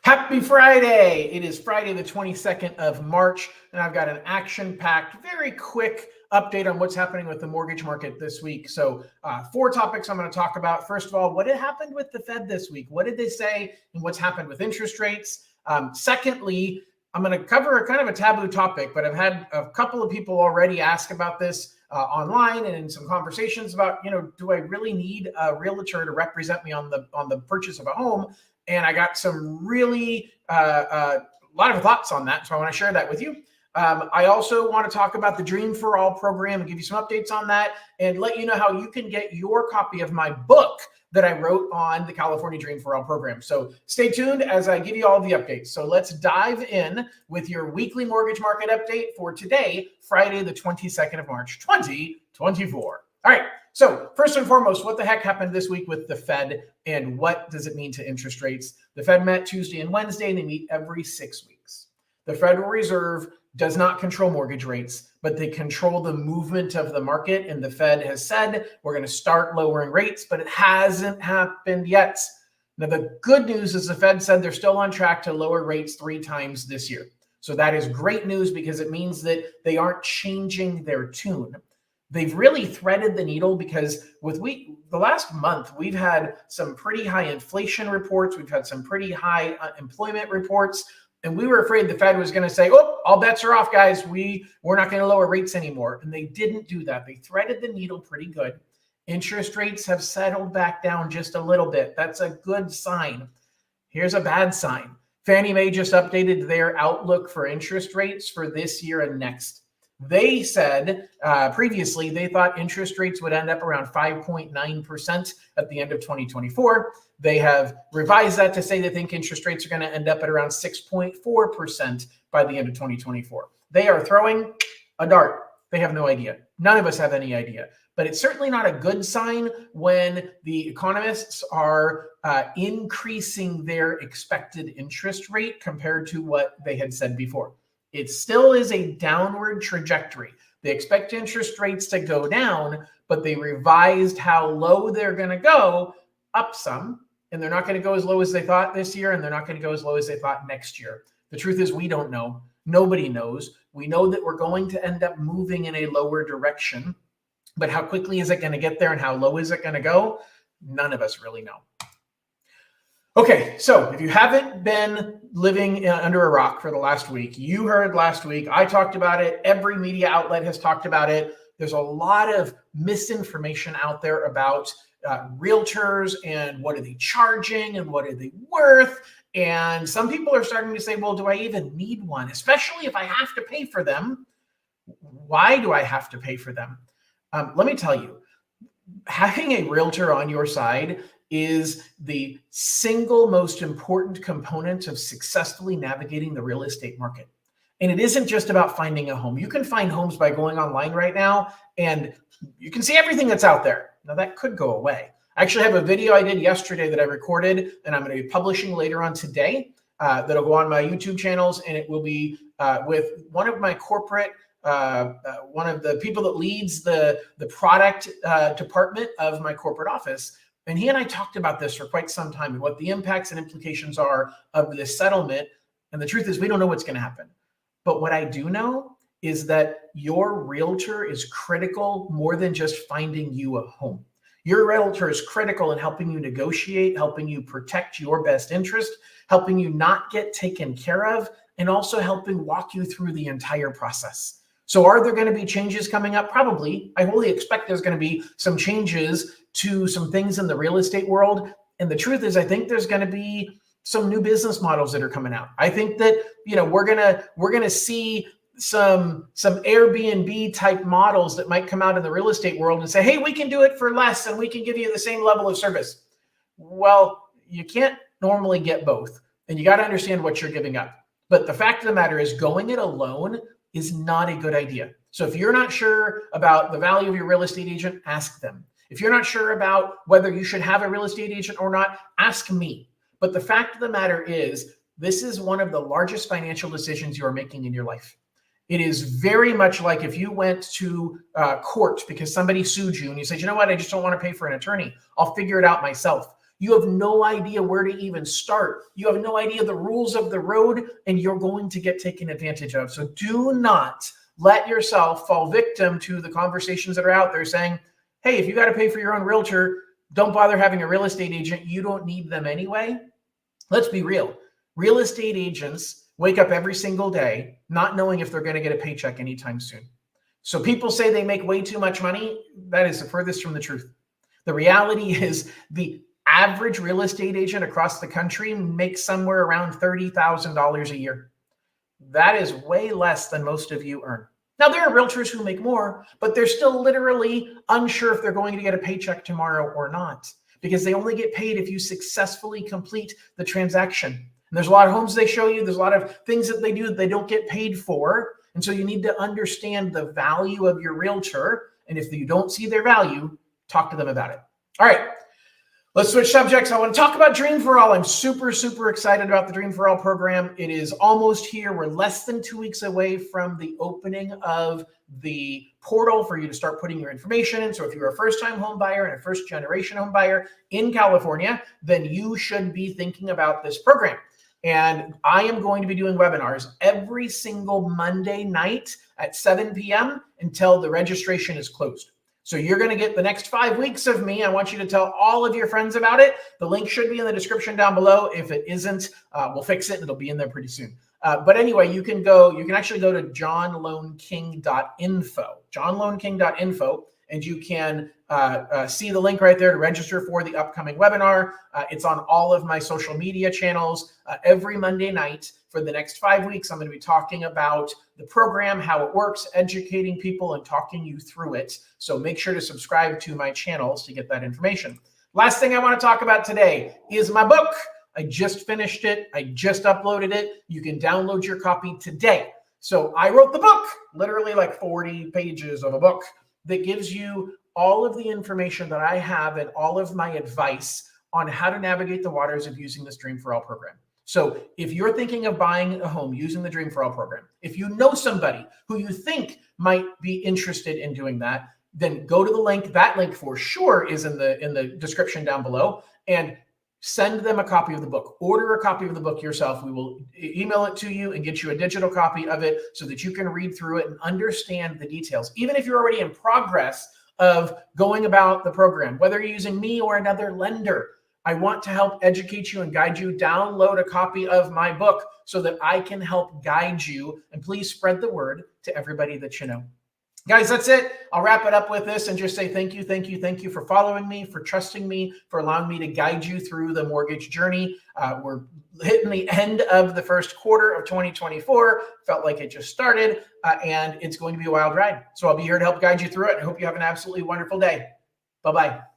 Happy Friday! It is Friday, the 22nd of March, and I've got an action-packed, very quick update on what's happening with the mortgage market this week. So 4 topics I'm going to talk about. First of all, what had happened with the Fed this week? What did they say and what's happened with interest rates? Secondly, I'm going to cover a kind of a taboo topic, but I've had a couple of people already ask about this online and in some conversations about, do I really need a realtor to represent me on the purchase of a home? And I got some really a lot of thoughts on that, so I want to share that with you. I also want to talk about the Dream for All program and give you some updates on that and let you know how you can get your copy of my book that I wrote on the California Dream for All program. So stay tuned as I give you all the updates. So let's dive in with your weekly mortgage market update for today, Friday, the 22nd of March, 2024. All right. So first and foremost, what the heck happened this week with the Fed and what does it mean to interest rates? The Fed met Tuesday and Wednesday, and they meet every 6 weeks. The Federal Reserve does not control mortgage rates, but they control the movement of the market. And the Fed has said, we're going to start lowering rates, but it hasn't happened yet. Now, the good news is the Fed said they're still on track to lower rates 3 times this year. So that is great news because it means that they aren't changing their tune. They've really threaded the needle because the last month, we've had some pretty high inflation reports. We've had some pretty high employment reports. And we were afraid the Fed was going to say, oh, all bets are off, guys. We're not going to lower rates anymore. And they didn't do that. They threaded the needle pretty good. Interest rates have settled back down just a little bit. That's a good sign. Here's a bad sign. Fannie Mae just updated their outlook for interest rates for this year and next. They said previously they thought interest rates would end up around 5.9% at the end of 2024. They have revised that to say they think interest rates are going to end up at around 6.4% by the end of 2024. They are throwing a dart. They have no idea. None of us have any idea. But it's certainly not a good sign when the economists are increasing their expected interest rate compared to what they had said before. It still is a downward trajectory. They expect interest rates to go down, but they revised how low they're going to go up some, and they're not going to go as low as they thought this year, and they're not going to go as low as they thought next year. The truth is we don't know. Nobody knows. We know that we're going to end up moving in a lower direction, but how quickly is it going to get there and how low is it going to go? None of us really know. Okay, so if you haven't been living under a rock for the last week, you heard last week, I talked about it. Every media outlet has talked about it. There's a lot of misinformation out there about realtors and what are they charging and what are they worth. And some people are starting to say, well, do I even need one? Especially if I have to pay for them. Why do I have to pay for them? Let me tell you, having a realtor on your side is the single most important component of successfully navigating the real estate market. And it isn't just about finding a home. You can find homes by going online right now, and you can see everything that's out there. Now, that could go away. I actually have a video I did yesterday that I recorded, and I'm going to be publishing later on today that'll go on my YouTube channels, and it will be with one of my corporate one of the people that leads the product department of my corporate office. And he and I talked about this for quite some time and what the impacts and implications are of this settlement. And the truth is we don't know what's going to happen. But what I do know is that your realtor is critical more than just finding you a home. Your realtor is critical in helping you negotiate, helping you protect your best interest, helping you not get taken care of, and also helping walk you through the entire process. So are there going to be changes coming up? Probably. I wholly expect there's going to be some changes to some things in the real estate world. And the truth is, I think there's going to be some new business models that are coming out. I think that, we're going to see some Airbnb type models that might come out in the real estate world and say, hey, we can do it for less and we can give you the same level of service. Well, you can't normally get both, and you got to understand what you're giving up. But the fact of the matter is going it alone is not a good idea. So if you're not sure about the value of your real estate agent, ask them. If you're not sure about whether you should have a real estate agent or not, ask me. But the fact of the matter is, this is one of the largest financial decisions you are making in your life. It is very much like if you went to court because somebody sued you and you said, you know what, I just don't want to pay for an attorney. I'll figure it out myself. You have no idea where to even start. You have no idea the rules of the road, and you're going to get taken advantage of. So do not let yourself fall victim to the conversations that are out there saying, hey, if you got to pay for your own realtor, don't bother having a real estate agent. You don't need them anyway. Let's be real. Real estate agents wake up every single day not knowing if they're going to get a paycheck anytime soon. So people say they make way too much money. That is the furthest from the truth. The reality is the average real estate agent across the country makes somewhere around $30,000 a year. That is way less than most of you earn. Now, there are realtors who make more, but they're still literally unsure if they're going to get a paycheck tomorrow or not, because they only get paid if you successfully complete the transaction. And there's a lot of homes they show you. There's a lot of things that they do that they don't get paid for. And so you need to understand the value of your realtor. And if you don't see their value, talk to them about it. All right. Let's switch subjects. I want to talk about Dream for All. I'm super, super excited about the Dream for All program. It is almost here. We're less than 2 weeks away from the opening of the portal for you to start putting your information in. So if you're a first-time home buyer and a first-generation home buyer in California, then you should be thinking about this program. And I am going to be doing webinars every single Monday night at 7 p.m. until the registration is closed. So you're going to get the next 5 weeks of me. I want you to tell all of your friends about it. The link should be in the description down below. If it isn't, we'll fix it and it'll be in there pretty soon. But anyway, you can actually go to johnloneking.info, johnloneking.info, and you can see the link right there to register for the upcoming webinar. It's on all of my social media channels. Every Monday night for the next 5 weeks, I'm going to be talking about the program, how it works, educating people, and talking you through it. So make sure to subscribe to my channels to get that information. Last thing I want to talk about today is my book. I just finished it. I just uploaded it. You can download your copy today. So I wrote the book, literally like 40 pages of a book that gives you all of the information that I have and all of my advice on how to navigate the waters of using this Dream for All program. So if you're thinking of buying a home using the Dream for All program, if you know somebody who you think might be interested in doing that, then go to the link. That link for sure is in the description down below, and send them a copy of the book. Order a copy of the book yourself. We will email it to you and get you a digital copy of it so that you can read through it and understand the details. Even if you're already in progress of going about the program, whether you're using me or another lender, I want to help educate you and guide you. Download a copy of my book so that I can help guide you. And please spread the word to everybody that you know. Guys, that's it. I'll wrap it up with this and just say thank you, thank you, thank you for following me, for trusting me, for allowing me to guide you through the mortgage journey. We're hitting the end of the first quarter of 2024. Felt like it just started, and it's going to be a wild ride. So I'll be here to help guide you through it. I hope you have an absolutely wonderful day. Bye-bye.